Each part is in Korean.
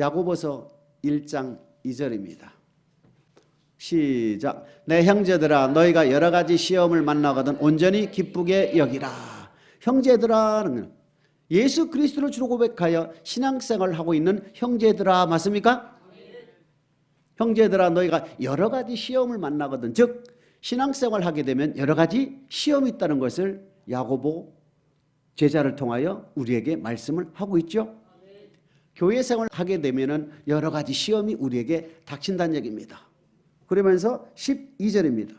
야고보서 1장 2절입니다. 시작. 내 형제들아 너희가 여러 가지 시험을 만나거든 온전히 기쁘게 여기라. 형제들아는 예수 그리스도를 주로 고백하여 신앙생활을 하고 있는 형제들아 맞습니까? 형제들아 너희가 여러 가지 시험을 만나거든, 즉 신앙생활을 하게 되면 여러 가지 시험이 있다는 것을 야고보 제자를 통하여 우리에게 말씀을 하고 있죠. 교회 생활을 하게 되면 여러 가지 시험이 우리에게 닥친다는 얘기입니다. 그러면서 12절입니다.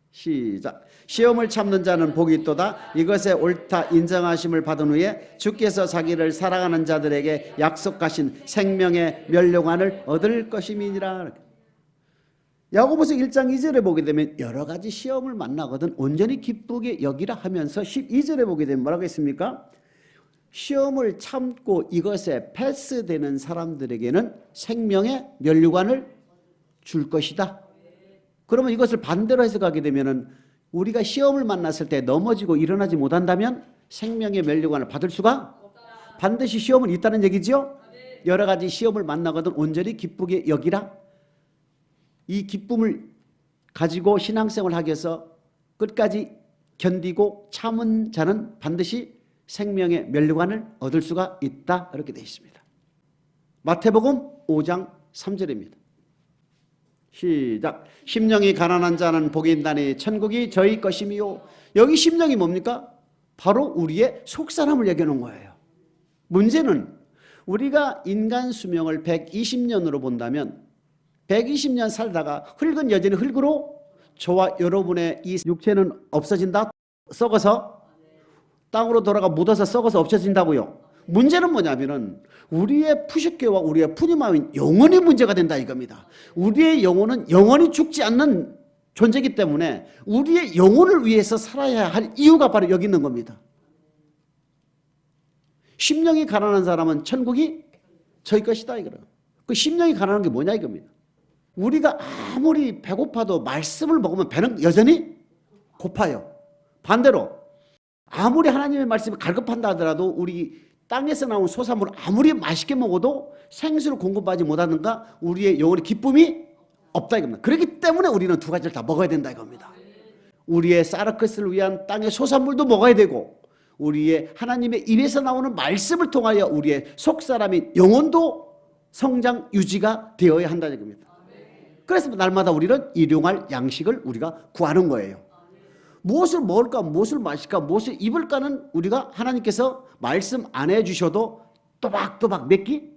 시작. 시험을 참는 자는 복이 있도다. 이것에 옳다 인정하심을 받은 후에 주께서 자기를 사랑하는 자들에게 약속하신 생명의 면류관을 얻을 것임이니라. 야고보서 1장 2절에 보게 되면 여러 가지 시험을 만나거든 온전히 기쁘게 여기라 하면서 12절에 보게 되면 뭐라고 했습니까? 시험을 참고 이것에 패스되는 사람들에게는 생명의 면류관을 줄 것이다. 그러면 이것을 반대로 해석하게 되면은 우리가 시험을 만났을 때 넘어지고 일어나지 못한다면 생명의 면류관을 받을 수가 반드시 시험은 있다는 얘기죠. 여러 가지 시험을 만나거든 온전히 기쁘게 여기라. 이 기쁨을 가지고 신앙생활을 하기 위해서 끝까지 견디고 참은 자는 반드시 생명의 면류관을 얻을 수가 있다. 이렇게 되어 있습니다. 마태복음 5장 3절입니다. 시작. 심령이 가난한 자는 복이 있나니 천국이 저희 것임이요. 여기 심령이 뭡니까? 바로 우리의 속사람을 얘기하는 거예요. 문제는 우리가 인간 수명을 120년으로 본다면 120년 살다가 흙은 여전히 흙으로 저와 여러분의 이 육체는 없어진다? 썩어서? 땅으로 돌아가 묻어서 썩어서 없어진다고요. 문제는 뭐냐면은 우리의 푸시케와 우리의 푸니마인 영혼이 문제가 된다 이겁니다. 우리의 영혼은 영원히 죽지 않는 존재이기 때문에 우리의 영혼을 위해서 살아야 할 이유가 바로 여기 있는 겁니다. 심령이 가난한 사람은 천국이 저희 것이다 이거예요. 그 심령이 가난한 게 뭐냐 이겁니다. 우리가 아무리 배고파도 말씀을 먹으면 배는 여전히 고파요. 반대로 아무리 하나님의 말씀이 갈급한다 하더라도 우리 땅에서 나온 소산물을 아무리 맛있게 먹어도 생수를 공급하지 못하는가 우리의 영혼의 기쁨이 없다 이겁니다. 그렇기 때문에 우리는 두 가지를 다 먹어야 된다 이겁니다. 우리의 사르크스를 위한 땅의 소산물도 먹어야 되고 우리의 하나님의 입에서 나오는 말씀을 통하여 우리의 속사람인 영혼도 성장 유지가 되어야 한다는 겁니다. 그래서 날마다 우리는 일용할 양식을 우리가 구하는 거예요. 무엇을 먹을까, 무엇을 마실까, 무엇을 입을까는 우리가 하나님께서 말씀 안 해주셔도 또박또박 몇 끼?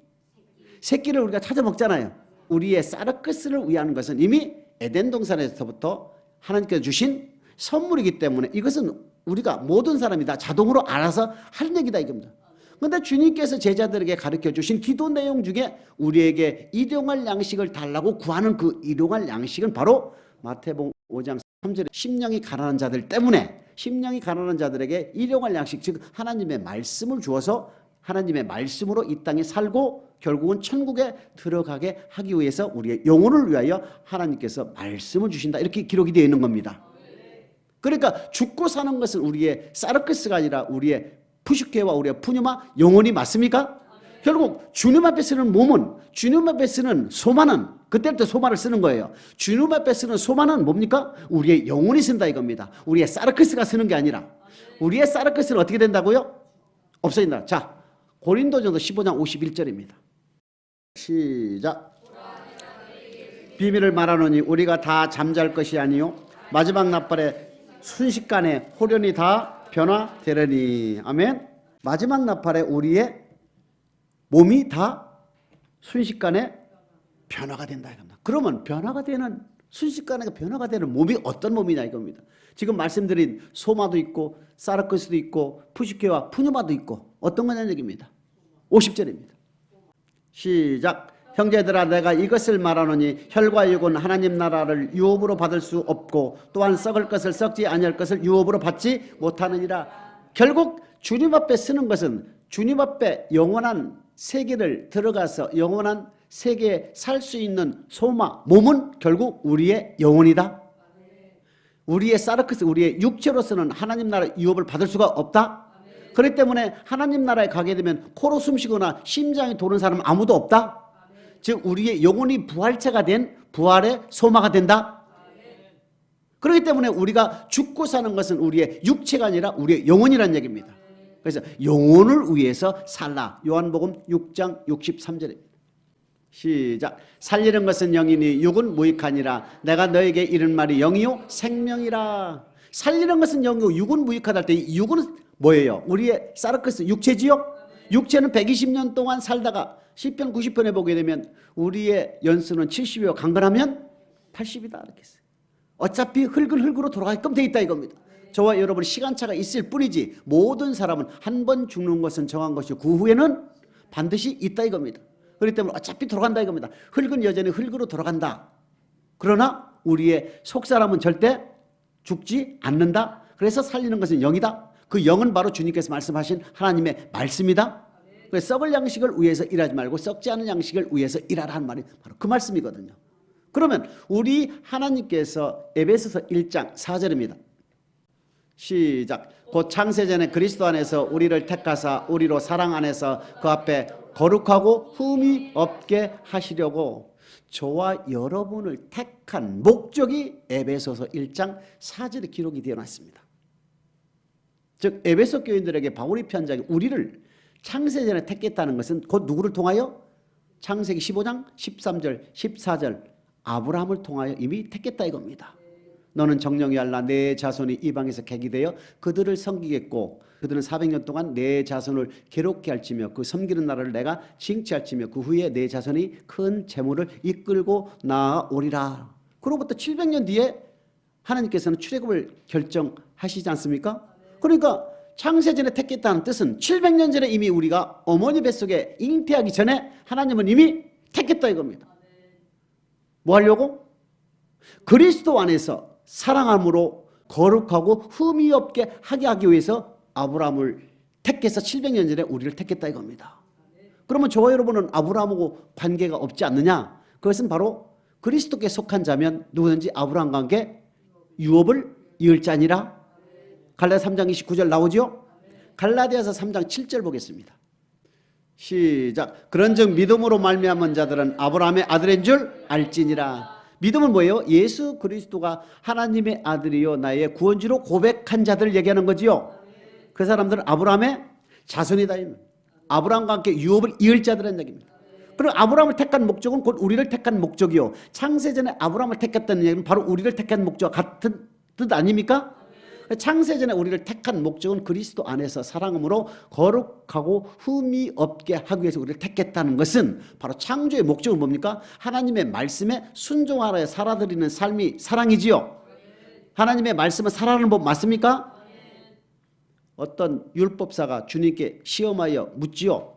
세 끼를 우리가 찾아 먹잖아요. 우리의 사르크스를 위한 것은 이미 에덴 동산에서부터 하나님께서 주신 선물이기 때문에 이것은 우리가 모든 사람이 다 자동으로 알아서 하는 얘기다 이겁니다. 그런데 주님께서 제자들에게 가르쳐 주신 기도 내용 중에 우리에게 일용할 양식을 달라고 구하는 그 일용할 양식은 바로 마태복음 5장 3절에 심령이 가난한 자들 때문에 심령이 가난한 자들에게 일용할 양식 즉 하나님의 말씀을 주어서 하나님의 말씀으로 이 땅에 살고 결국은 천국에 들어가게 하기 위해서 우리의 영혼을 위하여 하나님께서 말씀을 주신다 이렇게 기록이 되어 있는 겁니다. 그러니까 죽고 사는 것은 우리의 사르크스가 아니라 우리의 푸슈케와 우리의 푸뉴마 영혼이 맞습니까? 결국 주님 앞에 쓰는 몸은 주님 앞에 쓰는 소만은 그때부터 소만을 쓰는 거예요. 주님 앞에 쓰는 소만은 뭡니까? 우리의 영혼이 쓴다 이겁니다. 우리의 사르크스가 쓰는 게 아니라 우리의 사르크스는 어떻게 된다고요? 없어진다. 자, 고린도전서 15장 51절입니다. 시작. 비밀을 말하노니 우리가 다 잠잘 것이 아니요 마지막 나팔에 순식간에 호련히 다 변화되려니. 아멘. 마지막 나팔에 우리의 몸이 다 순식간에 변화가 된다 이겁니다. 그러면 변화가 되는 순식간에 변화가 되는 몸이 어떤 몸이냐 이겁니다. 지금 말씀드린 소마도 있고 사르크스도 있고 푸시케와 푸뉴마도 있고 어떤 거냐는 얘기입니다. 50절입니다. 시작. 형제들아 내가 이것을 말하노니 혈과 육은 하나님 나라를 유업으로 받을 수 없고 또한 썩을 것을 썩지 아니할 것을 유업으로 받지 못하느니라. 결국 주님 앞에 쓰는 것은 주님 앞에 영원한 세계를 들어가서 영원한 세계에 살 수 있는 소마 몸은 결국 우리의 영혼이다. 우리의 사르크스 우리의 육체로서는 하나님 나라 유업을 받을 수가 없다. 그렇기 때문에 하나님 나라에 가게 되면 코로 숨쉬거나 심장이 도는 사람은 아무도 없다. 즉 우리의 영혼이 부활체가 된 부활의 소마가 된다. 그렇기 때문에 우리가 죽고 사는 것은 우리의 육체가 아니라 우리의 영혼이라는 얘기입니다. 그래서 영혼을 위해서 살라. 요한복음 6장 63절입니다. 시작. 살리는 것은 영이니 육은 무익하니라. 내가 너에게 이른 말이 영이요 생명이라. 살리는 것은 영이고 육은 무익하다 할 때 육은 뭐예요? 우리의 사르크스 육체지요? 육체는 120년 동안 살다가 시편 90편에 보게 되면 우리의 연수는 70이요 강건하면 80이다 이렇게 했어요. 어차피 흙은 흙으로 돌아가게끔 돼 있다 이겁니다. 저와 여러분 시간차가 있을 뿐이지 모든 사람은 한 번 죽는 것은 정한 것이고 그 후에는 반드시 있다 이겁니다. 그렇기 때문에 어차피 돌아간다 이겁니다. 흙은 여전히 흙으로 돌아간다. 그러나 우리의 속사람은 절대 죽지 않는다. 그래서 살리는 것은 영이다. 그 영은 바로 주님께서 말씀하신 하나님의 말씀이다. 그래서 썩을 양식을 위해서 일하지 말고 썩지 않은 양식을 위해서 일하라 하는 말이 바로 그 말씀이거든요. 그러면 우리 하나님께서 에베소서 1장 4절입니다. 시작. 곧 창세전에 그리스도 안에서 우리를 택하사 우리로 사랑 안에서 그 앞에 거룩하고 흠이 없게 하시려고 저와 여러분을 택한 목적이 에베소서 1장 4절에 기록이 되어 놨습니다. 즉 에베소 교인들에게 바울이 편지하기 우리를 창세전에 택했다는 것은 곧 누구를 통하여? 창세기 15장 13절 14절 아브라함을 통하여 이미 택했다 이겁니다. 너는 정령이 알라 내 자손이 이방에서 객이 되어 그들을 섬기겠고 그들은 400년 동안 내 자손을 괴롭게 할지며 그 섬기는 나라를 내가 징치할지며 그 후에 내 자손이 큰 재물을 이끌고 나아오리라. 그로부터 700년 뒤에 하나님께서는 출애굽을 결정하시지 않습니까? 그러니까 창세전에 택했다는 뜻은 700년 전에 이미 우리가 어머니 뱃속에 잉태하기 전에 하나님은 이미 택했다 이겁니다. 뭐 하려고? 그리스도 안에서 사랑함으로 거룩하고 흠이 없게 하게 하기 위해서 아브라함을 택해서 700년 전에 우리를 택했다 이겁니다. 그러면 저와 여러분은 아브라함하고 관계가 없지 않느냐? 그것은 바로 그리스도께 속한 자면 누구든지 아브라함과 함께 유업을 이을 자니라. 갈라디아 3장 29절 나오죠? 갈라디아서 3장 7절 보겠습니다. 시작. 그런즉 믿음으로 말미암은 자들은 아브라함의 아들인 줄 알지니라. 믿음은 뭐예요? 예수 그리스도가 하나님의 아들이요 나의 구원주로 고백한 자들을 얘기하는 거지요. 그 사람들은 아브라함의 자손이다. 아브라함과 함께 유업을 이을 자들은 얘기입니다. 그럼 아브라함을 택한 목적은 곧 우리를 택한 목적이요. 창세전에 아브라함을 택했다는 얘기는 바로 우리를 택한 목적과 같은 뜻 아닙니까? 창세전에 우리를 택한 목적은 그리스도 안에서 사랑함으로 거룩하고 흠이 없게 하기 위해서 우리를 택했다는 것은 바로 창조의 목적은 뭡니까? 하나님의 말씀에 순종하여 살아드리는 삶이 사랑이지요. 하나님의 말씀은 살아가는 법 맞습니까? 어떤 율법사가 주님께 시험하여 묻지요.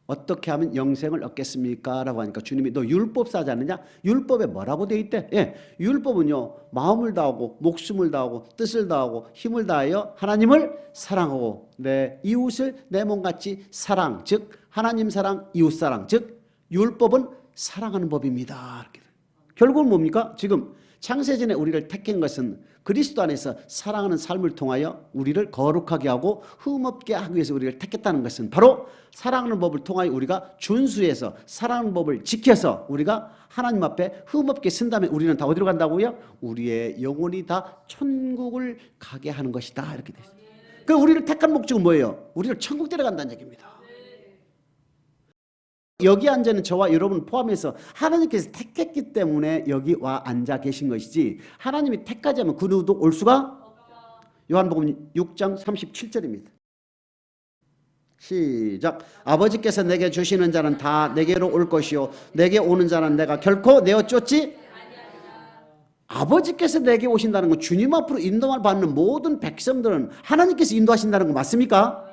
어떻게 하면 영생을 얻겠습니까? 라고 하니까 주님이 너 율법사지 않느냐? 율법에 뭐라고 돼 있대? 예, 율법은요 마음을 다하고 목숨을 다하고 뜻을 다하고 힘을 다하여 하나님을 사랑하고 내 이웃을 내 몸같이 사랑, 즉 하나님 사랑, 이웃 사랑, 즉 율법은 사랑하는 법입니다. 이렇게. 결국은 뭡니까? 지금 창세전에 우리를 택한 것은 그리스도 안에서 사랑하는 삶을 통하여 우리를 거룩하게 하고 흠없게 하기 위해서 우리를 택했다는 것은 바로 사랑하는 법을 통하여 우리가 준수해서 사랑하는 법을 지켜서 우리가 하나님 앞에 흠없게 쓴다면 우리는 다 어디로 간다고요? 우리의 영혼이 다 천국을 가게 하는 것이다. 이렇게 되어 있습니다. 그 우리를 택한 목적은 뭐예요? 우리를 천국 데려간다는 얘기입니다. 여기 앉아 있는 저와 여러분 포함해서 하나님께서 택했기 때문에 여기 와 앉아 계신 것이지 하나님이 택하지 않으면 그 누구도 올 수가 요한복음 6장 37절입니다. 시작. 아버지께서 내게 주시는 자는 다 내게로 올 것이요 내게 오는 자는 내가 결코 내어 쫓지 아버지께서 내게 오신다는 건 주님 앞으로 인도를 받는 모든 백성들은 하나님께서 인도하신다는 거 맞습니까?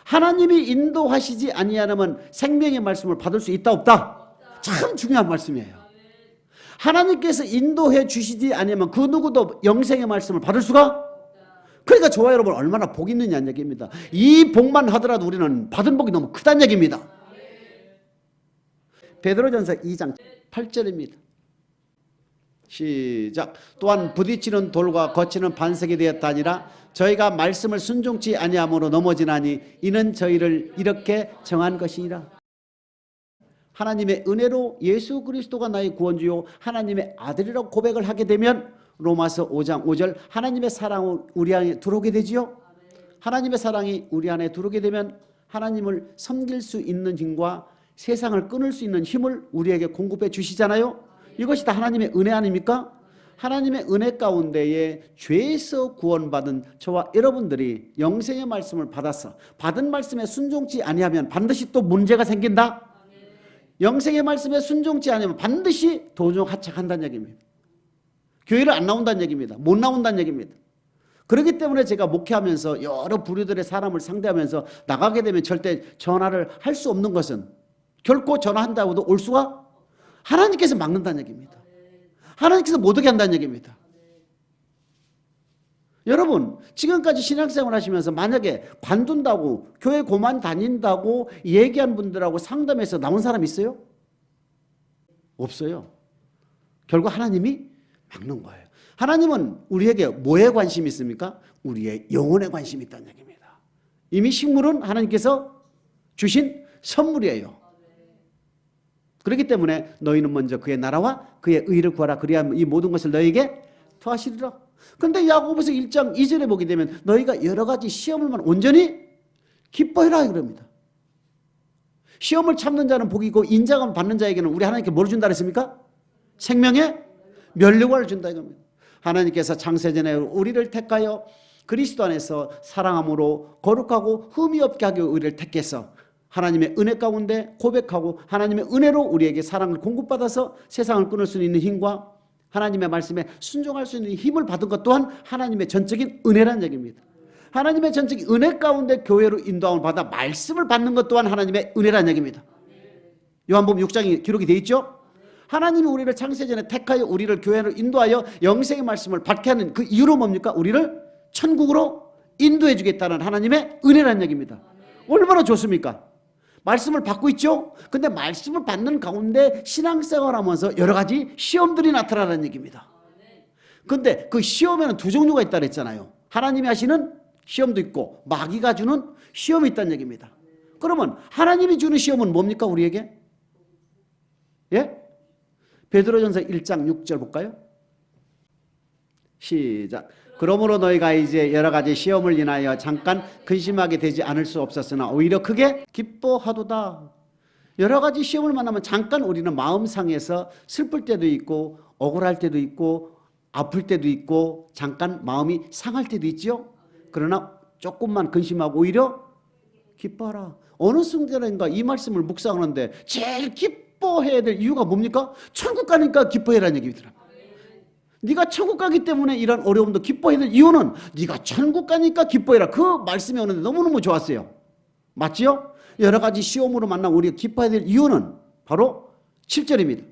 하나님이 인도하시지 아니하면 생명의 말씀을 받을 수 있다 없다? 참 중요한 말씀이에요. 하나님께서 인도해 주시지 아니하면 그 누구도 영생의 말씀을 받을 수가? 그러니까 저와 여러분 얼마나 복 있느냐는 얘기입니다. 이 복만 하더라도 우리는 받은 복이 너무 크다는 얘기입니다. 베드로전서 2장 8절입니다. 시작. 또한 부딪히는 돌과 거치는 반석이 되었다 아니라 저희가 말씀을 순종치 아니함으로 넘어지나니 이는 저희를 이렇게 정한 것이니라. 하나님의 은혜로 예수 그리스도가 나의 구원주요 하나님의 아들이라고 고백을 하게 되면 로마서 5장 5절 하나님의 사랑은 우리 안에 들어오게 되지요. 하나님의 사랑이 우리 안에 들어오게 되면 하나님을 섬길 수 있는 힘과 세상을 끊을 수 있는 힘을 우리에게 공급해 주시잖아요. 이것이 다 하나님의 은혜 아닙니까? 하나님의 은혜 가운데에 죄에서 구원받은 저와 여러분들이 영생의 말씀을 받아서 받은 말씀에 순종치 아니하면 반드시 또 문제가 생긴다. 영생의 말씀에 순종치 아니하면 반드시 도종하착한다는 얘기입니다. 교회를 안 나온다는 얘기입니다. 못 나온다는 얘기입니다. 그렇기 때문에 제가 목회하면서 여러 부류들의 사람을 상대하면서 나가게 되면 절대 전화를 할 수 없는 것은 결코 전화한다고도 올 수가 하나님께서 막는다는 얘기입니다. 하나님께서 못 오게 한다는 얘기입니다. 여러분 지금까지 신앙생활 하시면서 만약에 관둔다고 교회 고만 다닌다고 얘기한 분들하고 상담해서 나온 사람 있어요? 없어요. 결국 하나님이 막는 거예요. 하나님은 우리에게 뭐에 관심이 있습니까? 우리의 영혼에 관심이 있다는 얘기입니다. 이미 식물은 하나님께서 주신 선물이에요. 그렇기 때문에 너희는 먼저 그의 나라와 그의 의를 구하라. 그리하면 이 모든 것을 너희에게 더하시리라. 그런데 야고보서 1장 2절에 보게 되면 너희가 여러 가지 시험을만 온전히 기뻐해라 그럽니다. 시험을 참는 자는 복이고 인자감을 받는 자에게는 우리 하나님께 뭘 준다 그랬습니까? 생명의 면류관을 준다 이겁니다. 하나님께서 창세전에 우리를 택하여 그리스도 안에서 사랑함으로 거룩하고 흠이 없게 하기 위해 우리를 택해서 하나님의 은혜 가운데 고백하고 하나님의 은혜로 우리에게 사랑을 공급받아서 세상을 끊을 수 있는 힘과 하나님의 말씀에 순종할 수 있는 힘을 받은 것 또한 하나님의 전적인 은혜라는 얘기입니다. 하나님의 전적인 은혜 가운데 교회로 인도함을 받아 말씀을 받는 것 또한 하나님의 은혜라는 얘기입니다. 요한복음 6장이 기록이 되어 있죠. 하나님이 우리를 창세전에 택하여 우리를 교회로 인도하여 영생의 말씀을 받게 하는 그 이유로 뭡니까? 우리를 천국으로 인도해 주겠다는 하나님의 은혜라는 얘기입니다. 얼마나 좋습니까? 말씀을 받고 있죠. 근데 말씀을 받는 가운데 신앙생활하면서 여러 가지 시험들이 나타나는 얘기입니다. 근데 그 시험에는 두 종류가 있다 그랬잖아요. 하나님이 하시는 시험도 있고 마귀가 주는 시험이 있다는 얘기입니다. 그러면 하나님이 주는 시험은 뭡니까 우리에게? 예? 베드로전서 1장 6절 볼까요? 시작. 그러므로 너희가 이제 여러 가지 시험을 인하여 잠깐 근심하게 되지 않을 수 없었으나 오히려 크게 기뻐하도다. 여러 가지 시험을 만나면 잠깐 우리는 마음 상해서 슬플 때도 있고 억울할 때도 있고 아플 때도 있고 잠깐 마음이 상할 때도 있죠. 그러나 조금만 근심하고 오히려 기뻐하라. 어느 순간인가 이 말씀을 묵상하는데 제일 기뻐해야 될 이유가 뭡니까? 천국 가니까 기뻐해라는 얘기더라. 네가 천국 가기 때문에 이런 어려움도 기뻐해야 될 이유는 네가 천국 가니까 기뻐해라. 그 말씀이 오는데 너무너무 좋았어요. 맞지요? 여러 가지 시험으로 만나 우리가 기뻐해야 될 이유는 바로 7절입니다.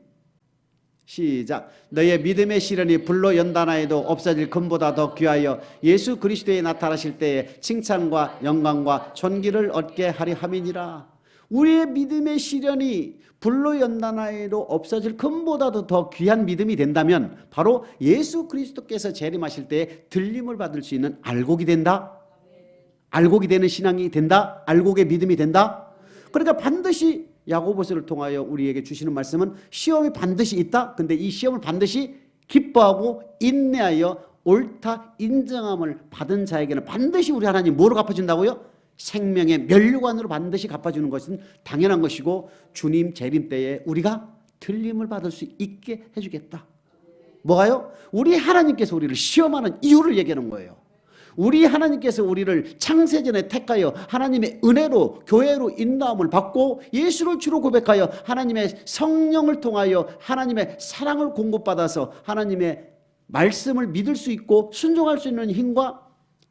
시작. 너의 믿음의 시련이 불로 연단하여도 없어질 금보다 더 귀하여 예수 그리스도에 나타나실 때에 칭찬과 영광과 존귀를 얻게 하려 함이니라. 우리의 믿음의 시련이 불로 연단하여도 없어질 금보다도 더 귀한 믿음이 된다면 바로 예수 그리스도께서 재림하실 때에 들림을 받을 수 있는 알곡이 된다. 알곡이 되는 신앙이 된다. 알곡의 믿음이 된다. 그러니까 반드시 야고보서를 통하여 우리에게 주시는 말씀은 시험이 반드시 있다. 근데 이 시험을 반드시 기뻐하고 인내하여 옳다 인정함을 받은 자에게는 반드시 우리 하나님 뭐로 갚아준다고요? 생명의 면류관으로 반드시 갚아주는 것은 당연한 것이고 주님 재림 때에 우리가 들림을 받을 수 있게 해주겠다. 뭐가요? 우리 하나님께서 우리를 시험하는 이유를 얘기하는 거예요. 우리 하나님께서 우리를 창세전에 택하여 하나님의 은혜로 교회로 인도함을 받고 예수를 주로 고백하여 하나님의 성령을 통하여 하나님의 사랑을 공급받아서 하나님의 말씀을 믿을 수 있고 순종할 수 있는 힘과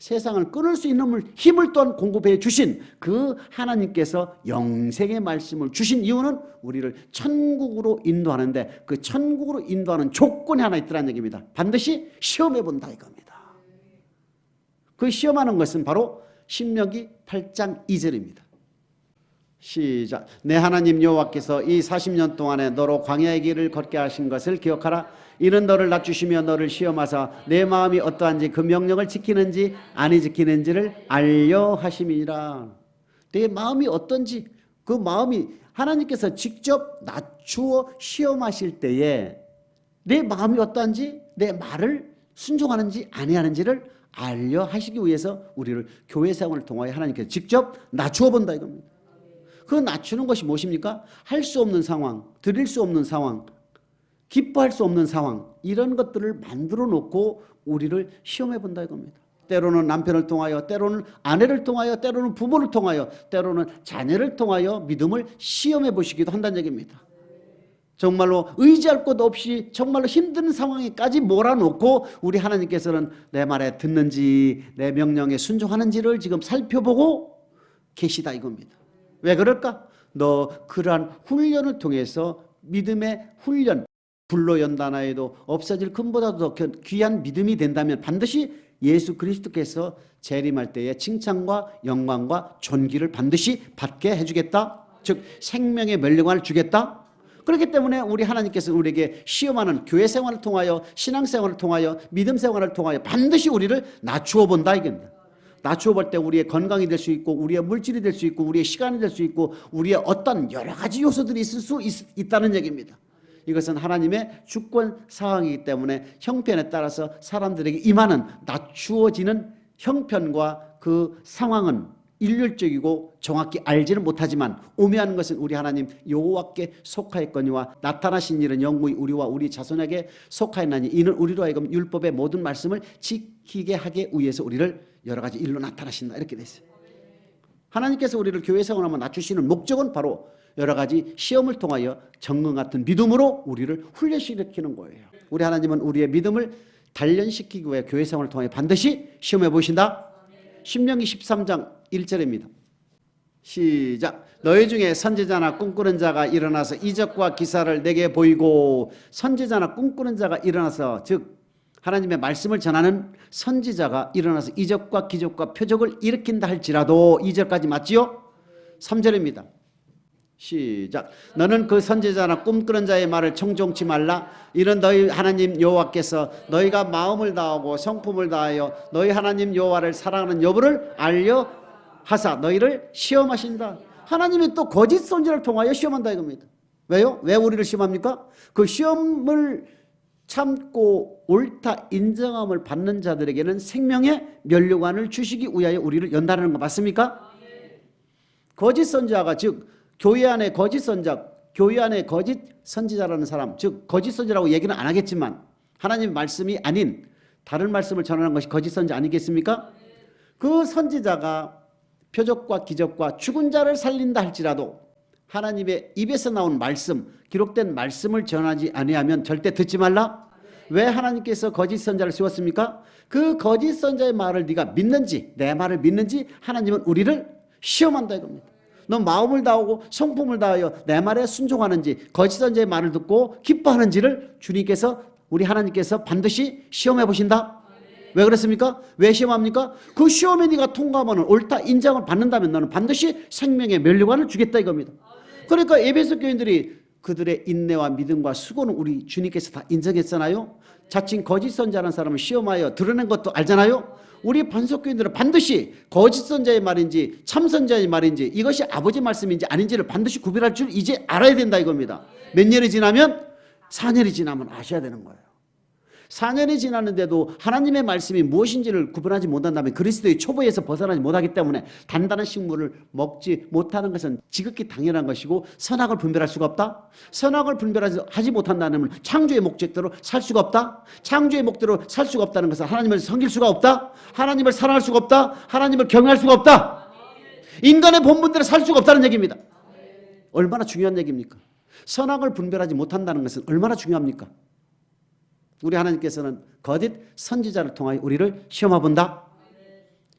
세상을 끊을 수 있는 힘을 또한 공급해 주신 그 하나님께서 영생의 말씀을 주신 이유는 우리를 천국으로 인도하는데 그 천국으로 인도하는 조건이 하나 있더라는 얘기입니다. 반드시 시험해 본다 이겁니다. 그 시험하는 것은 바로 신명기 8장 2절입니다. 시작. 내 하나님 여호와께서 이 40년 동안에 너로 광야의 길을 걷게 하신 것을 기억하라. 이는 너를 낮추시며 너를 시험하사 내 마음이 어떠한지 그 명령을 지키는지 아니 지키는지를 알려 하심이니라. 내 마음이 어떤지 그 마음이 하나님께서 직접 낮추어 시험하실 때에 내 마음이 어떠한지 내 말을 순종하는지 아니하는지를 알려 하시기 위해서 우리를 교회 생활을 통하여 하나님께서 직접 낮추어 본다 이겁니다. 그 낮추는 것이 무엇입니까? 할 수 없는 상황, 드릴 수 없는 상황, 기뻐할 수 없는 상황, 이런 것들을 만들어 놓고 우리를 시험해 본다 이겁니다. 때로는 남편을 통하여, 때로는 아내를 통하여, 때로는 부모를 통하여, 때로는 자녀를 통하여 믿음을 시험해 보시기도 한다는 얘기입니다. 정말로 의지할 것 없이 정말로 힘든 상황에까지 몰아놓고 우리 하나님께서는 내 말에 듣는지 내 명령에 순종하는지를 지금 살펴보고 계시다 이겁니다. 왜 그럴까? 너 그러한 훈련을 통해서 믿음의 훈련, 불로 연단하여도 없어질 금보다도 더 귀한 믿음이 된다면 반드시 예수 그리스도께서 재림할 때에 칭찬과 영광과 존귀를 반드시 받게 해주겠다. 즉 생명의 멸류관을 주겠다. 그렇기 때문에 우리 하나님께서 우리에게 시험하는 교회 생활을 통하여 신앙 생활을 통하여 믿음 생활을 통하여 반드시 우리를 낮추어 본다 이겁니다. 낮추어 볼 때 우리의 건강이 될 수 있고 우리의 물질이 될 수 있고 우리의 시간이 될 수 있고 우리의 어떤 여러 가지 요소들이 있을 수 있다는 얘기입니다. 이것은 하나님의 주권 사항이기 때문에 형편에 따라서 사람들에게 임하는 낮추어지는 형편과 그 상황은 일률적이고 정확히 알지는 못하지만 오묘한 것은 우리 하나님 여호와께 속하였거니와 나타나신 일은 영구히 우리와 우리 자손에게 속하였나니 이는 우리로 하여금 율법의 모든 말씀을 지키게 하기 위해서 우리를 여러 가지 일로 나타나신다 이렇게 됐어요. 하나님께서 우리를 교회 생활하면 낮추시는 목적은 바로 여러 가지 시험을 통하여 정금 같은 믿음으로 우리를 훈련시키는 거예요. 우리 하나님은 우리의 믿음을 단련시키기 위해 교회 생활을 통해 반드시 시험해 보신다. 신명기 13장 1절입니다. 시작. 너희 중에 선지자나 꿈꾸는 자가 일어나서 이적과 기사를 내게 보이고 선지자나 꿈꾸는 자가 일어나서 즉 하나님의 말씀을 전하는 선지자가 일어나서 이적과 기적과 표적을 일으킨다 할지라도 2절까지 맞지요? 3절입니다. 시작. 너는 그 선지자나 꿈꾸는 자의 말을 청종치 말라. 이는 너희 하나님 여호와께서 너희가 마음을 다하고 성품을 다하여 너희 하나님 여호와를 사랑하는 여부를 알려 하사 너희를 시험하신다. 하나님이 또 거짓 선지자를 통하여 시험한다 이겁니다. 왜요? 왜 우리를 시험합니까? 그 시험을 참고 옳다 인정함을 받는 자들에게는 생명의 면류관을 주시기 위하여 우리를 연단하는 거 맞습니까? 거짓 선지자가 즉 교회 안에 거짓 선지자, 교회 안에 거짓 선지자라는 사람, 즉 거짓 선지자라고 얘기는 안 하겠지만 하나님의 말씀이 아닌 다른 말씀을 전하는 것이 거짓 선지자 아니겠습니까? 그 선지자가 표적과 기적과 죽은 자를 살린다 할지라도 하나님의 입에서 나온 말씀, 기록된 말씀을 전하지 아니하면 절대 듣지 말라. 왜 하나님께서 거짓 선지자를 세웠습니까? 그 거짓 선지자의 말을 네가 믿는지 내 말을 믿는지 하나님은 우리를 시험한다 이겁니다. 너 마음을 다하고 성품을 다하여 내 말에 순종하는지 거짓 선지자의 말을 듣고 기뻐하는지를 주님께서 우리 하나님께서 반드시 시험해 보신다. 왜 그랬습니까? 왜 시험합니까? 그 시험에 네가 통과하면 옳다 인정을 받는다면 너는 반드시 생명의 면류관을 주겠다 이겁니다. 그러니까 에베소 교인들이 그들의 인내와 믿음과 수고는 우리 주님께서 다 인정했잖아요. 자칭 거짓 선지자라는 사람을 시험하여 드러낸 것도 알잖아요. 우리 반석교인들은 반드시 거짓 선지자의 말인지 참 선지자의 말인지 이것이 아버지 말씀인지 아닌지를 반드시 구별할 줄 이제 알아야 된다 이겁니다. 몇 년이 지나면 4년이 지나면 아셔야 되는 거예요. 4년이 지났는데도 하나님의 말씀이 무엇인지를 구분하지 못한다면 그리스도의 초보에서 벗어나지 못하기 때문에 단단한 식물을 먹지 못하는 것은 지극히 당연한 것이고 선악을 분별할 수가 없다. 선악을 분별하지 못한다면 창조의 목적대로 살 수가 없다. 창조의 목적대로 살 수가 없다는 것은 하나님을 섬길 수가 없다. 하나님을 사랑할 수가 없다. 하나님을 경외할 수가 없다. 인간의 본분대로 살 수가 없다는 얘기입니다. 얼마나 중요한 얘기입니까? 선악을 분별하지 못한다는 것은 얼마나 중요합니까? 우리 하나님께서는 거짓 선지자를 통하여 우리를 시험해 본다.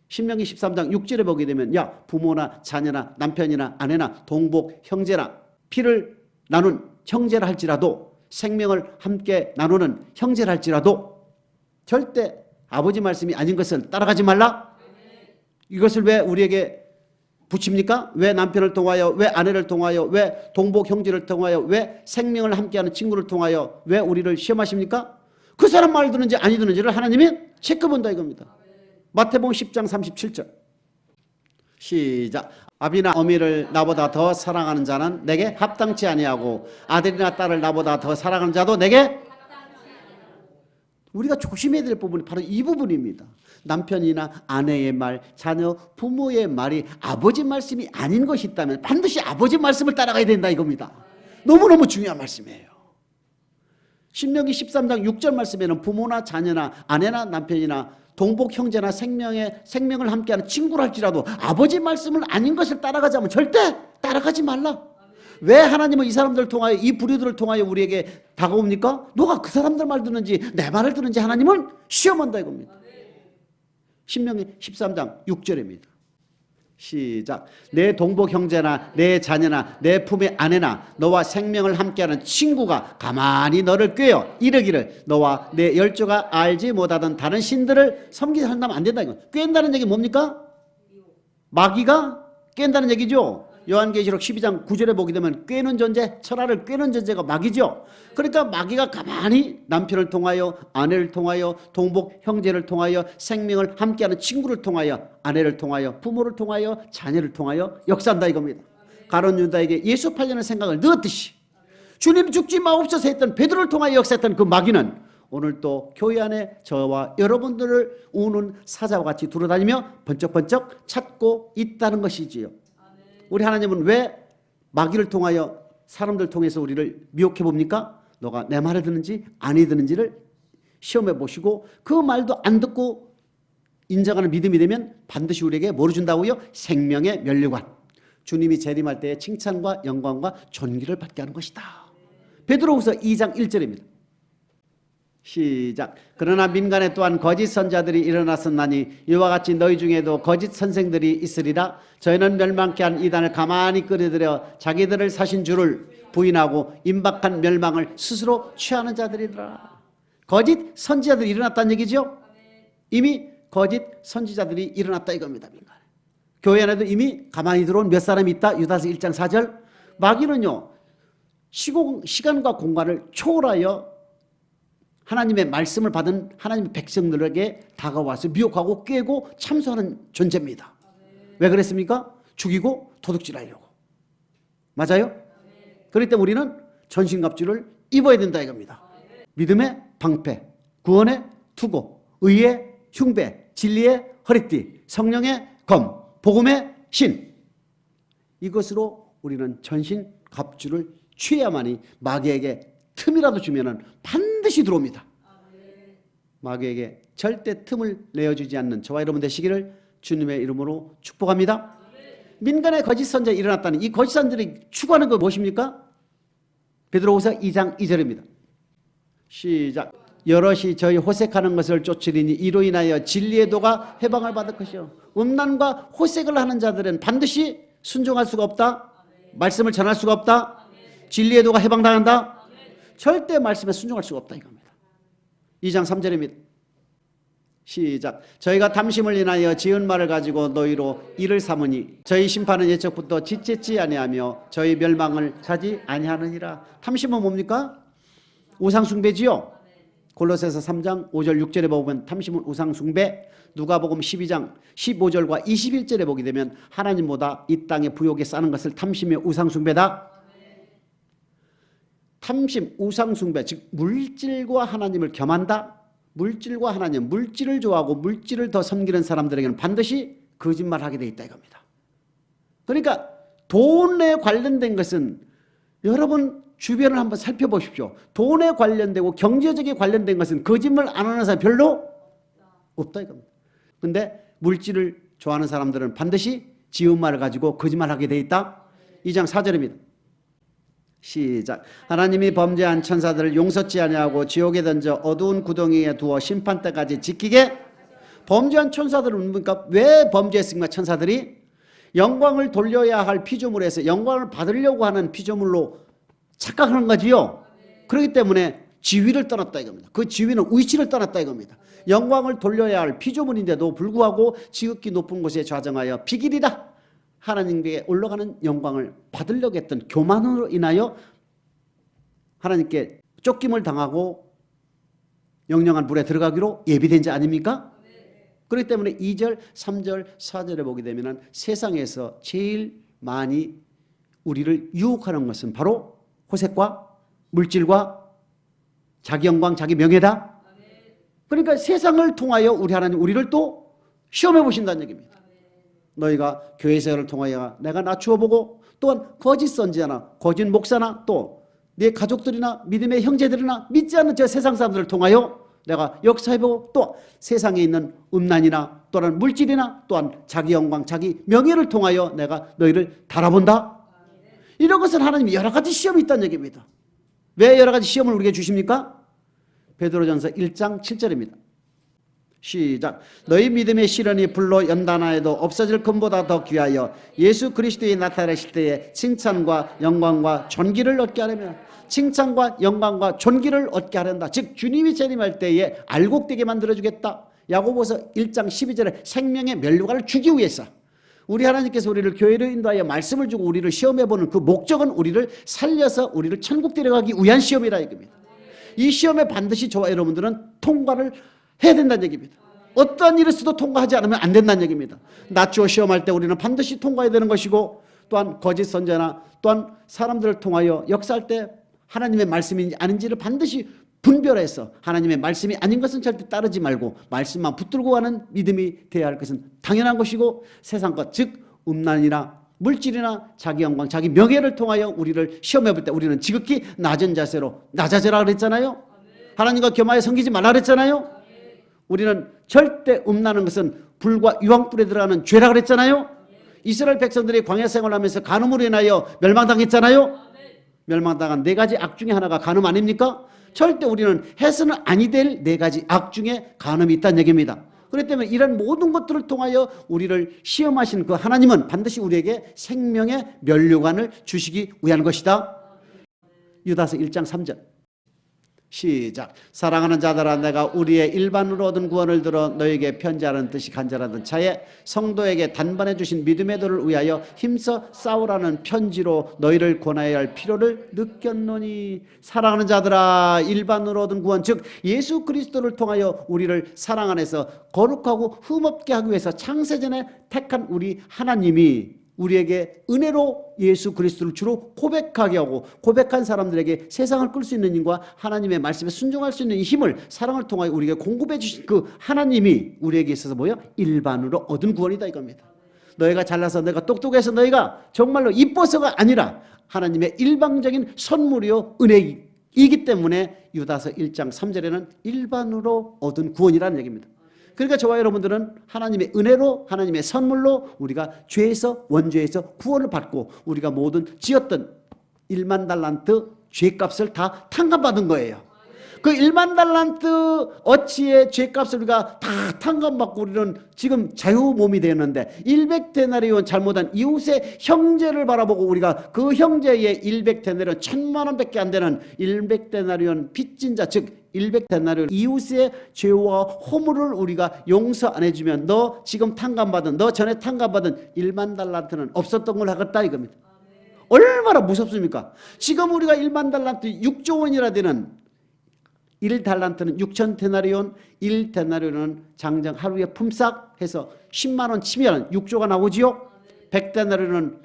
신명기 13장 6절에 보게 되면 야 부모나 자녀나 남편이나 아내나 동복 형제나 피를 나눈 형제라 할지라도 생명을 함께 나누는 형제라 할지라도 절대 아버지 말씀이 아닌 것을 따라가지 말라. 이것을 왜 우리에게 붙입니까? 왜 남편을 통하여, 왜 아내를 통하여, 왜 동복 형제를 통하여, 왜 생명을 함께하는 친구를 통하여, 왜 우리를 시험하십니까? 그 사람 말 듣는지 아니 듣는지를 하나님이 체크본다 이겁니다. 마태복음 10장 37절 시작. 아비나 어미를 나보다 더 사랑하는 자는 내게 합당치 아니하고 아들이나 딸을 나보다 더 사랑하는 자도 내게. 우리가 조심해야 될 부분이 바로 이 부분입니다. 남편이나 아내의 말, 자녀, 부모의 말이 아버지 말씀이 아닌 것이 있다면 반드시 아버지 말씀을 따라가야 된다 이겁니다. 너무너무 중요한 말씀이에요. 신명기 13장 6절 말씀에는 부모나 자녀나 아내나 남편이나 동복 형제나 생명을 함께하는 친구를 할지라도 아버지 말씀을 아닌 것을 따라가자면 절대 따라가지 말라. 왜 하나님은 이 사람들을 통하여, 이 부류들을 통하여 우리에게 다가옵니까? 너가 그 사람들 말 듣는지 내 말을 듣는지 하나님은 시험한다 이겁니다. 신명기 13장 6절입니다. 시작. 내 동복 형제나 내 자녀나 내 품의 아내나 너와 생명을 함께하는 친구가 가만히 너를 꾀어 이르기를 너와 내 열조가 알지 못하던 다른 신들을 섬기지 한다면 안 된다 이거. 꾀다는 얘기 뭡니까? 마귀가 깬다는 얘기죠. 요한계시록 12장 9절에 보게 되면 꾀는 존재, 철화를 꾀는 존재가 마귀죠. 그러니까 마귀가 가만히 남편을 통하여, 아내를 통하여, 동복 형제를 통하여, 생명을 함께하는 친구를 통하여, 아내를 통하여, 부모를 통하여, 자녀를 통하여 역사한다 이겁니다. 가룟 유다에게 예수 팔려는 생각을 넣었듯이 주님 죽지 마옵소서 했던 베드로를 통하여 역사했던 그 마귀는 오늘 또 교회 안에 저와 여러분들을 우는 사자와 같이 돌아다니며 번쩍번쩍 찾고 있다는 것이지요. 우리 하나님은 왜 마귀를 통하여 사람들 통해서 우리를 미혹해 봅니까? 너가 내 말을 듣는지 아니 듣는지를 시험해 보시고 그 말도 안 듣고 인정하는 믿음이 되면 반드시 우리에게 뭐를 준다고요? 생명의 면류관. 주님이 재림할 때의 칭찬과 영광과 존귀를 받게 하는 것이다. 베드로후서 2장 1절입니다. 시작. 그러나 민간에 또한 거짓 선자들이 일어났었나니 이와 같이 너희 중에도 거짓 선생들이 있으리라. 저희는 멸망케 한 이단을 가만히 끌어들여 자기들을 사신 줄을 부인하고 임박한 멸망을 스스로 취하는 자들이더라. 거짓 선지자들이 일어났다는 얘기죠. 이미 거짓 선지자들이 일어났다 이겁니다. 민간에. 교회 안에도 이미 가만히 들어온 몇 사람이 있다. 유다서 1장 4절. 마귀는요 시간과 공간을 초월하여 하나님의 말씀을 받은 하나님의 백성들에게 다가와서 미혹하고 꾀고 참소하는 존재입니다. 왜 그랬습니까? 죽이고 도둑질하려고. 맞아요? 그렇기 때문에 우리는 전신갑주를 입어야 된다 이겁니다. 믿음의 방패, 구원의 투고, 의의 흉배, 진리의 허리띠, 성령의 검, 복음의 신. 이것으로 우리는 전신갑주를 취해야만이 마귀에게 틈이라도 주면은 반드시 들어옵니다. 마귀에게 절대 틈을 내어주지 않는 저와 여러분 되시기를 주님의 이름으로 축복합니다. 민간의 거짓 선지자 일어났다는 이 거짓 선지자들이 추구하는 거 무엇입니까? 베드로후서 2장 2절입니다. 시작. 여럿이 저희 호색하는 것을 쫓으리니 이로 인하여 진리의 도가 해방을 받을 것이요. 음란과 호색을 하는 자들은 반드시 순종할 수가 없다. 말씀을 전할 수가 없다. 진리의 도가 해방당한다. 절대 말씀에 순종할 수가 없다 이겁니다. 2장 3절입니다. 시작. 저희가 탐심을 인하여 지은 말을 가지고 너희로 이를 삼으니 저희 심판은 예적부터 지체치 아니하며 저희 멸망을 차지 아니하느니라. 탐심은 뭡니까? 우상숭배지요. 골로새서 3장 5절 6절에 보면 탐심은 우상숭배. 누가복음 12장 15절과 21절에 보게 되면 하나님보다 이 땅의 부욕에 싸는 것을 탐심의 우상숭배다. 탐심, 우상숭배, 즉 물질과 하나님을 겸한다. 물질과 하나님, 물질을 좋아하고 물질을 더 섬기는 사람들에게는 반드시 거짓말하게 돼 있다 이겁니다. 그러니까 돈에 관련된 것은 여러분 주변을 한번 살펴보십시오. 돈에 관련되고 경제적에 관련된 것은 거짓말 안 하는 사람 별로 없다 이겁니다. 그런데 물질을 좋아하는 사람들은 반드시 지은 말을 가지고 거짓말하게 돼 있다. 2장 4절입니다. 시작. 하나님이 범죄한 천사들을 용서치 아니하고 지옥에 던져 어두운 구덩이에 두어 심판 때까지 지키게. 범죄한 천사들은 뭡니까? 왜 범죄했습니까? 천사들이 영광을 돌려야 할 피조물에서 영광을 받으려고 하는 피조물로 착각하는 거지요. 그렇기 때문에 지위를 떠났다 이겁니다. 그 지위는 위치를 떠났다 이겁니다. 영광을 돌려야 할 피조물인데도 불구하고 지극히 높은 곳에 좌정하여 비길이다 하나님께 올라가는 영광을 받으려고 했던 교만으로 인하여 하나님께 쫓김을 당하고 영영한 불에 들어가기로 예비된 자 아닙니까? 그렇기 때문에 2절, 3절, 4절에 보게 되면 세상에서 제일 많이 우리를 유혹하는 것은 바로 호색과 물질과 자기 영광, 자기 명예다. 그러니까 세상을 통하여 우리 하나님 우리를 또 시험해 보신다는 얘기입니다. 너희가 교회 생활을 통하여 내가 낮추어 보고 또한 거짓 선지자나 거짓 목사나 또 네 가족들이나 믿음의 형제들이나 믿지 않는 저 세상 사람들을 통하여 내가 역사해보고 또 세상에 있는 음란이나 또한 물질이나 또한 자기 영광, 자기 명예를 통하여 내가 너희를 달아본다. 이런 것은 하나님이 여러 가지 시험이 있다는 얘기입니다. 왜 여러 가지 시험을 우리에게 주십니까? 베드로전서 1장 7절입니다. 시작. 너희 믿음의 시련이 불로 연단하여도 없어질 금보다 더 귀하여 예수 그리스도의 나타나실 때에 칭찬과 영광과 존귀를 얻게 하려면, 칭찬과 영광과 존귀를 얻게 하련다. 즉 주님이 재림할 때에 알곡되게 만들어주겠다. 야고보서 1장 12절에 생명의 면류관을 주기 위해서 우리 하나님께서 우리를 교회로 인도하여 말씀을 주고 우리를 시험해보는 그 목적은 우리를 살려서 우리를 천국 데려가기 위한 시험이라 이겁니다. 이 시험에 반드시 저와 여러분들은 통과를 해야 된다는 얘기입니다. 어떠한 일을 써도 통과하지 않으면 안 된다는 얘기입니다. 낮추어 시험할 때 우리는 반드시 통과해야 되는 것이고, 또한 거짓 선지자나 또한 사람들을 통하여 역사할 때 하나님의 말씀인지 아닌지를 반드시 분별해서 하나님의 말씀이 아닌 것은 절대 따르지 말고 말씀만 붙들고 가는 믿음이 되어야 할 것은 당연한 것이고, 세상 것 즉 음란이나 물질이나 자기 영광, 자기 명예를 통하여 우리를 시험해 볼 때 우리는 지극히 낮은 자세로 낮아져라 그랬잖아요. 하나님과 겸하여 섬기지 말라 그랬잖아요. 우리는 절대 음란한 것은 불과 유황불에 들어가는 죄라 그랬잖아요. 이스라엘 백성들이 광야 생활하면서 간음으로 인하여 멸망당했잖아요. 멸망당한 4가지 악 중에 하나가 간음 아닙니까? 절대 우리는 해서는 아니 될 4가지 악 중에 간음이 있다는 얘기입니다. 그렇기 때문에 이런 모든 것들을 통하여 우리를 시험하신 그 하나님은 반드시 우리에게 생명의 면류관을 주시기 위한 것이다. 유다서 1장 3절 시작. 사랑하는 자들아, 내가 우리의 일반으로 얻은 구원을 들어 너에게 편지하는 듯이 간절하던 차에 성도에게 단번에 주신 믿음의 도를 위하여 힘써 싸우라는 편지로 너희를 권하여야 할 필요를 느꼈노니. 사랑하는 자들아, 일반으로 얻은 구원 즉 예수 그리스도를 통하여 우리를 사랑 안에서 거룩하고 흠없게 하기 위해서 창세전에 택한 우리 하나님이 우리에게 은혜로 예수 그리스도를 주로 고백하게 하고, 고백한 사람들에게 세상을 끌 수 있는 힘과 하나님의 말씀에 순종할 수 있는 힘을 사랑을 통하여 우리에게 공급해 주신 그 하나님이 우리에게 있어서 뭐요? 일반으로 얻은 구원이다 이겁니다. 너희가 잘나서 너희가 똑똑해서 너희가 정말로 이뻐서가 아니라 하나님의 일방적인 선물이요 은혜이기 때문에 유다서 1장 3절에는 일반으로 얻은 구원이라는 얘기입니다. 그러니까 저와 여러분들은 하나님의 은혜로, 하나님의 선물로 우리가 죄에서, 원죄에서 구원을 받고 우리가 모든 지었던 1만 달란트 죄값을 다 탕감받은 거예요. 그 1만 달란트 어치의 죄값을 우리가 다 탕감받고 우리는 지금 자유 몸이 되었는데, 100데나리온 잘못한 이웃의 형제를 바라보고 우리가 그 형제의 100데나리온 1000만 원밖에 안 되는 100데나리온 빚진 자 즉 100데나리온 이웃의 죄와 허물을 우리가 용서 안 해주면 너 지금 탕감받은, 너 전에 탕감받은 1만 달란트는 없었던 걸 하겠다 이겁니다. 얼마나 무섭습니까? 지금 우리가 1만 달란트 6조 원이라 되는 1달란트는 6천 데나리온, 1데나리온은 장정 하루에 품삯 해서 10만 원 치면 6조가 나오지요. 100데나리온은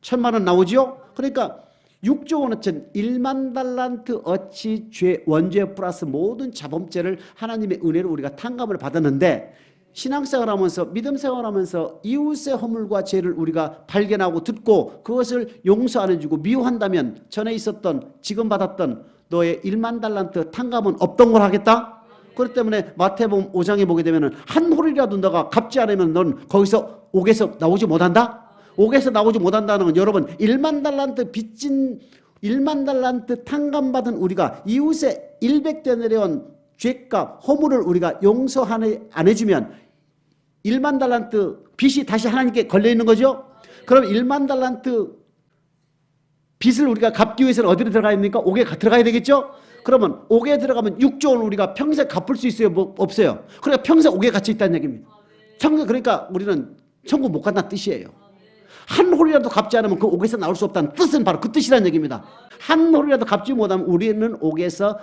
1000만 원 나오지요. 그러니까 6조 원어치 1만 달란트 어치 죄, 원죄 플러스 모든 자범죄를 하나님의 은혜로 우리가 탕감을 받았는데, 신앙생활하면서 믿음생활하면서 이웃의 허물과 죄를 우리가 발견하고 듣고 그것을 용서 안 해주고 미워한다면 전에 있었던, 지금 받았던 너의 1만 달란트 탕감은 없던 걸 하겠다? 그렇기 때문에 마태복음 5장에 보게 되면 한 홀이라도 너가 갚지 않으면 넌 거기서 옥에서 나오지 못한다? 옥에서 나오지 못한다는 건 여러분 1만 달란트 빚진 1만 달란트 탕감받은 우리가 이웃의 100데나리온 죄값 허물을 우리가 용서 안 해주면 1만 달란트 빚이 다시 하나님께 걸려있는 거죠. 그럼 1만 달란트 빚을 우리가 갚기 위해서는 어디로 들어가야 됩니까? 옥에 들어가야 되겠죠? 그러면 옥에 들어가면 6조 원을 우리가 평생 갚을 수 있어요? 뭐 없어요. 그러니까 평생 옥에 갇혀 있다는 얘기입니다. 그러니까 우리는 천국 못 간다는 뜻이에요. 한 홀이라도 갚지 않으면 그 옥에서 나올 수 없다는 뜻은 바로 그 뜻이라는 얘기입니다. 한 홀이라도 갚지 못하면 우리는 옥에서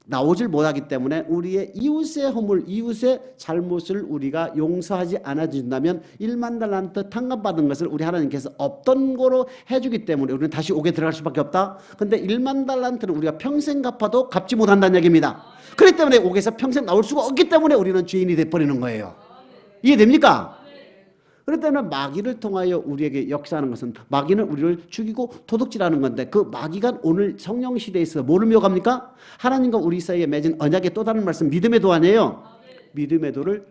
나오질 못하기 때문에 우리의 이웃의 허물, 이웃의 잘못을 우리가 용서하지 않아준다면 1만 달란트 탕감받은 것을 우리 하나님께서 없던 거로 해주기 때문에 우리는 다시 옥에 들어갈 수밖에 없다. 근데 1만 달란트는 우리가 평생 갚아도 갚지 못한다는 얘기입니다. 그렇기 때문에 옥에서 평생 나올 수가 없기 때문에 우리는 죄인이 돼버리는 거예요. 이해됩니까? 그렇기 때문에 마귀를 통하여 우리에게 역사하는 것은 마귀는 우리를 죽이고 도둑질하는 건데 그 마귀가 오늘 성령 시대에 있어 뭐를 미혹합니까? 하나님과 우리 사이에 맺은 언약의 또 다른 말씀 믿음의 도 아니에요. 믿음의 도를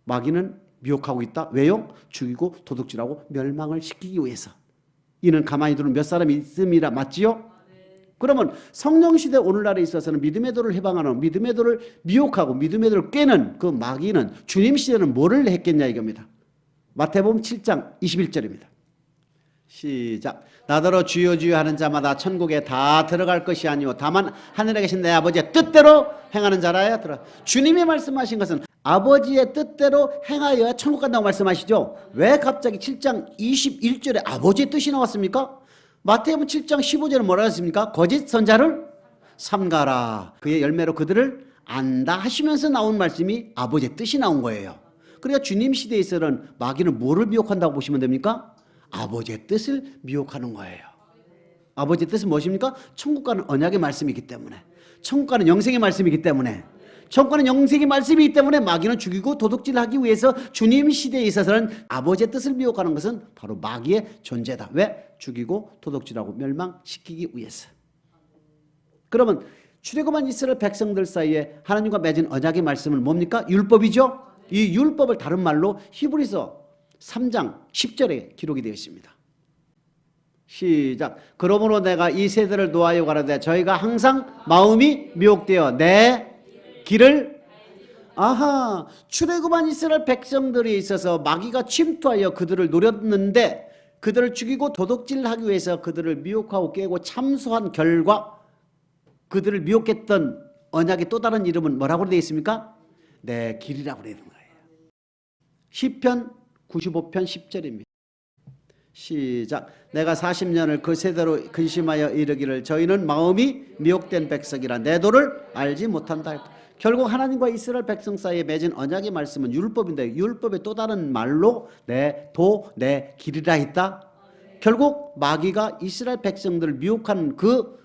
마귀는 미혹하고 있다. 왜요? 죽이고 도둑질하고 멸망을 시키기 위해서. 이는 가만히 두는 몇 사람이 있음이라 맞지요? 그러면 성령 시대 오늘날에 있어서는 믿음의 도를 해방하는 믿음의 도를 미혹하고 믿음의 도를 깨는 그 마귀는 주님 시대는 뭐를 했겠냐 이겁니다. 마태복음 7장 21절입니다. 시작. 나더러 주여 주여 하는 자마다 천국에 다 들어갈 것이 아니오 다만 하늘에 계신 내 아버지의 뜻대로 행하는 자라야 들어. 주님이 말씀하신 것은 아버지의 뜻대로 행하여야 천국 간다고 말씀하시죠. 왜 갑자기 7장 21절에 아버지의 뜻이 나왔습니까? 마태복음 7장 15절에 뭐라 했습니까? 거짓 선자를 삼가라. 그의 열매로 그들을 안다 하시면서 나온 말씀이 아버지의 뜻이 나온 거예요. 그러니까 주님 시대에서는 마귀는 뭐를 미혹한다고 보시면 됩니까? 아버지의 뜻을 미혹하는 거예요. 아버지의 뜻은 무엇입니까? 천국과는 언약의 말씀이기 때문에, 천국과는 영생의 말씀이기 때문에, 천국과는 영생의 말씀이기 때문에 마귀는 죽이고 도둑질하기 위해서 주님 시대에 있어서는 아버지의 뜻을 미혹하는 것은 바로 마귀의 존재다. 왜? 죽이고 도둑질하고 멸망시키기 위해서. 그러면 출애굽한 이스라엘 백성들 사이에 하나님과 맺은 언약의 말씀은 뭡니까? 율법이죠. 이 율법을 다른 말로 히브리서 3장 10절에 기록이 되어 있습니다. 시작. 그러므로 내가 이 세대를 노하여 가라되 저희가 항상 마음이 미혹되어 내 길을 출애굽한 이스라엘 백성들이 있어서 마귀가 침투하여 그들을 노렸는데 그들을 죽이고 도둑질하기 위해서 그들을 미혹하고 깨고 참소한 결과 그들을 미혹했던 언약의 또 다른 이름은 뭐라고 되어 있습니까? 내 길이라고 되어 있는 거예요. 시편 95편 10절입니다. 시작. 내가 40년을 그 세대로 근심하여 이르기를 저희는 마음이 미혹된 백성이라 내 도를 알지 못한다. 결국 하나님과 이스라엘 백성 사이에 맺은 언약의 말씀은 율법인데 율법의 또 다른 말로 내 도, 내 길이라 했다. 결국 마귀가 이스라엘 백성들을 미혹한 그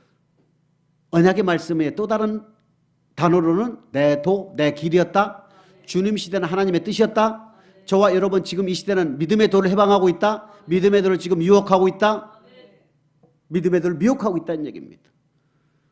언약의 말씀의 또 다른 단어로는 내 도, 내 길이었다. 주님 시대는 하나님의 뜻이었다. 저와 여러분 지금 이 시대는 믿음의 도를 해방하고 있다. 믿음의 도를 지금 유혹하고 있다. 믿음의 도를 미혹하고 있다는 얘기입니다.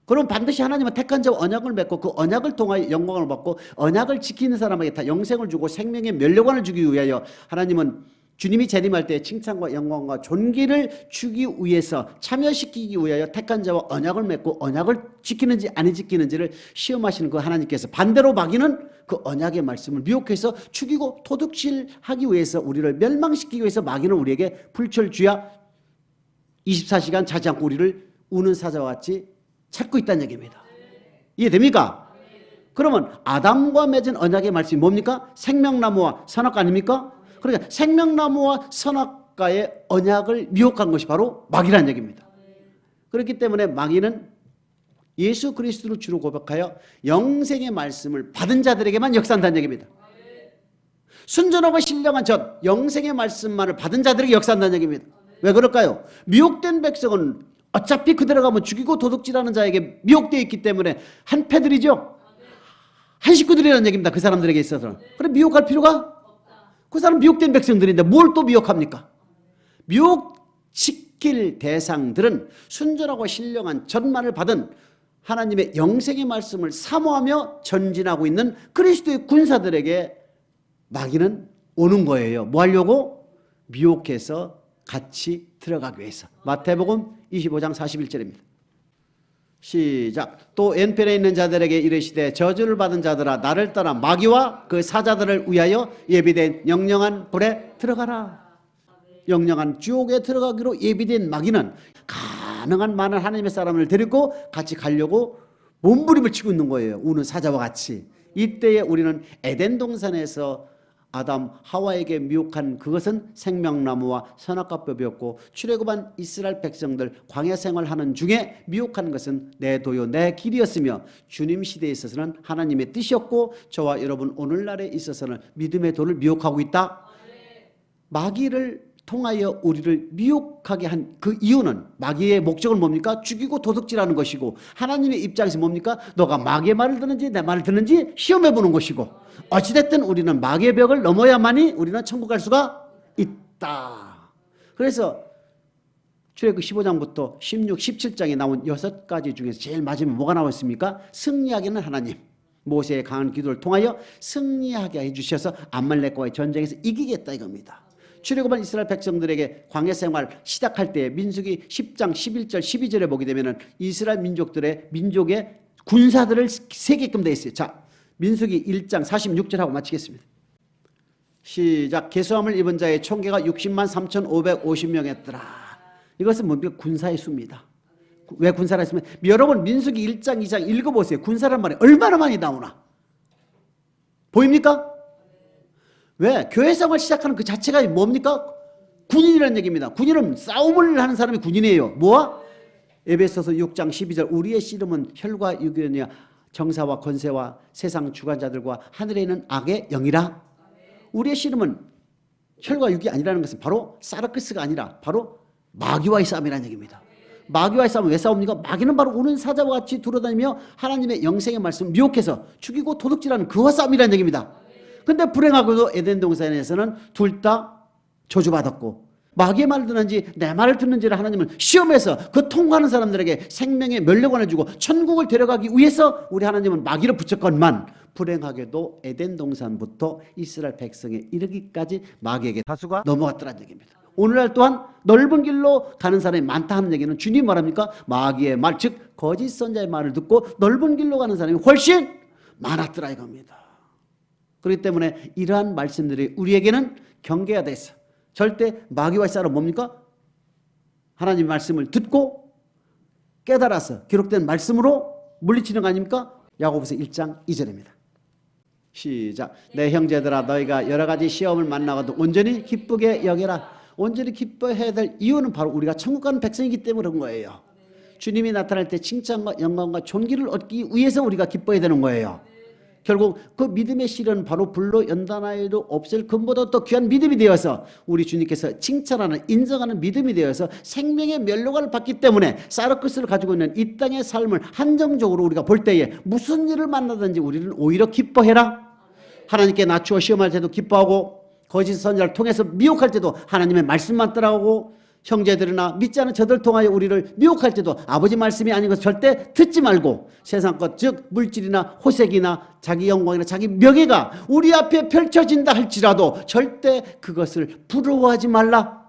그럼 반드시 하나님은 택한 자와 언약을 맺고 그 언약을 통하여 영광을 받고 언약을 지키는 사람에게 다 영생을 주고 생명의 면류관을 주기 위하여 하나님은 주님이 재림할 때 칭찬과 영광과 존귀를 주기 위해서 참여시키기 위하여 택한 자와 언약을 맺고 언약을 지키는지 안 지키는지를 시험하시는 그 하나님께서 반대로 마귀는 그 언약의 말씀을 미혹해서 죽이고 도둑질하기 위해서 우리를 멸망시키기 위해서 마귀는 우리에게 불철주야 24시간 자지 않고 우리를 우는 사자와 같이 찾고 있다는 얘기입니다. 이해됩니까? 그러면 아담과 맺은 언약의 말씀이 뭡니까? 생명나무와 선악과 아닙니까? 그러니까 생명나무와 선악과의 언약을 미혹한 것이 바로 마귀라는 얘기입니다. 그렇기 때문에 마귀는 예수 그리스도를 주로 고백하여 영생의 말씀을 받은 자들에게만 역사한다는 얘기입니다. 순전하고 신령한 젖 영생의 말씀만을 받은 자들에게 역사한다는 얘기입니다. 왜 그럴까요? 미혹된 백성은 어차피 그대로 가면 죽이고 도둑질하는 자에게 미혹되어 있기 때문에 한패들이죠. 한 식구들이라는 얘기입니다. 그 사람들에게 있어서는. 그래 미혹할 필요가 그 사람 미혹된 백성들인데 뭘 또 미혹합니까? 미혹시킬 대상들은 순전하고 신령한 전만을 받은 하나님의 영생의 말씀을 사모하며 전진하고 있는 그리스도의 군사들에게 마귀는 오는 거예요. 뭐 하려고? 미혹해서 같이 들어가기 위해서. 마태복음 25장 41절입니다. 시작. 또 왼편에 있는 자들에게 이르시되 저주를 받은 자들아 나를 떠나 마귀와 그 사자들을 위하여 예비된 영영한 불에 들어가라. 영영한 지옥에 들어가기로 예비된 마귀는 가능한 많은 하나님의 사람을 데리고 같이 가려고 몸부림을 치고 있는 거예요. 우는 사자와 같이. 이때에 우리는 에덴 동산에서 아담 하와에게 미혹한 그것은 생명나무와 선악과법이었고 출애굽한 이스라엘 백성들 광야 생활하는 중에 미혹한 것은 내 도요 내 길이었으며 주님 시대에 있어서는 하나님의 뜻이었고 저와 여러분 오늘날에 있어서는 믿음의 도를 미혹하고 있다. 마귀를 통하여 우리를 미혹하게 한 그 이유는 마귀의 목적은 뭡니까? 죽이고 도둑질하는 것이고 하나님의 입장에서 뭡니까? 너가 마귀의 말을 듣는지 내 말을 듣는지 시험해 보는 것이고 어찌됐든 우리는 마귀의 벽을 넘어야만이 우리는 천국 갈 수가 있다. 그래서 출애굽 15장부터 16, 17장에 나온 6가지 중에서 제일 마지막에 뭐가 나왔습니까? 승리하게는 하나님. 모세의 강한 기도를 통하여 승리하게 해주셔서 암말렉과의 전쟁에서 이기겠다 이겁니다. 출애굽한 이스라엘 백성들에게 광야 생활 시작할 때 민수기 10장 11절 12절에 보게 되면은 이스라엘 민족의 군사들을 세게끔 되어 있어요. 자, 민수기 1장 46절하고 마치겠습니다. 시작. 계수함을 입은 자의 총계가 60만 3,550명이었더라. 이것은 뭡니까? 군사의 수입니다. 왜 군사라 했으면 여러분 민수기 1장 2장 읽어보세요. 군사란 말이 얼마나 많이 나오나. 보입니까? 왜? 교회생활 시작하는 그 자체가 뭡니까? 군인이라는 얘기입니다. 군인은 싸움을 하는 사람이 군인이에요. 뭐와? 에베소서 6장 12절 우리의 씨름은 혈과 육이냐 정사와 권세와 세상 주관자들과 하늘에 있는 악의 영이라. 우리의 씨름은 혈과 육이 아니라는 것은 바로 사르크스가 아니라 바로 마귀와의 싸움이라는 얘기입니다. 마귀와의 싸움은 왜 싸웁니까? 마귀는 바로 우는 사자와 같이 돌아다니며 하나님의 영생의 말씀을 미혹해서 죽이고 도둑질하는 그와 싸움이라는 얘기입니다. 근데 불행하고도 에덴 동산에서는 둘 다 저주받았고 마귀의 말을 듣는지 내 말을 듣는지를 하나님은 시험해서 그 통과하는 사람들에게 생명의 면류관을 주고 천국을 데려가기 위해서 우리 하나님은 마귀를 붙였건만 불행하게도 에덴 동산부터 이스라엘 백성에 이르기까지 마귀에게 다수가 넘어갔더라는 얘기입니다. 오늘날 또한 넓은 길로 가는 사람이 많다 하는 얘기는 주님 말합니까? 마귀의 말, 즉 거짓 선자의 말을 듣고 넓은 길로 가는 사람이 훨씬 많았더라 이겁니다. 그렇기 때문에 이러한 말씀들이 우리에게는 경계가 돼서 절대 마귀와의 싸움 뭡니까? 하나님의 말씀을 듣고 깨달아서 기록된 말씀으로 물리치는 거 아닙니까? 야고보서 1장 2절입니다. 시작. 내 형제들아 너희가 여러 가지 시험을 만나고도 온전히 기쁘게 여겨라. 온전히 기뻐해야 될 이유는 바로 우리가 천국 가는 백성이기 때문에 그런 거예요. 주님이 나타날 때 칭찬과 영광과 존귀를 얻기 위해서 우리가 기뻐해야 되는 거예요. 결국 그 믿음의 실은 바로 불로 연단하여도 없을 금보다 더 귀한 믿음이 되어서 우리 주님께서 칭찬하는 인정하는 믿음이 되어서 생명의 면류관을 받기 때문에 사르크스를 가지고 있는 이 땅의 삶을 한정적으로 우리가 볼 때에 무슨 일을 만나든지 우리는 오히려 기뻐해라. 하나님께 낮추어 시험할 때도 기뻐하고 거짓 선자를 통해서 미혹할 때도 하나님의 말씀만 따라오고 형제들이나 믿지 않은 저들 통하여 우리를 미혹할 때도 아버지 말씀이 아닌 것을 절대 듣지 말고 세상 것 즉 물질이나 호색이나 자기 영광이나 자기 명예가 우리 앞에 펼쳐진다 할지라도 절대 그것을 부러워하지 말라.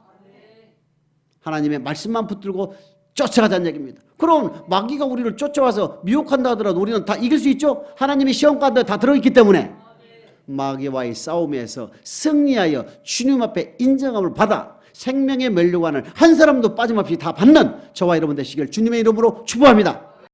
하나님의 말씀만 붙들고 쫓아가자는 얘기입니다. 그럼 마귀가 우리를 쫓아와서 미혹한다 하더라도 우리는 다 이길 수 있죠. 하나님의 시험가운데 다 들어있기 때문에 마귀와의 싸움에서 승리하여 주님 앞에 인정함을 받아 생명의 면류관을 한 사람도 빠짐없이 다 받는 저와 여러분 되시길 주님의 이름으로 축복합니다.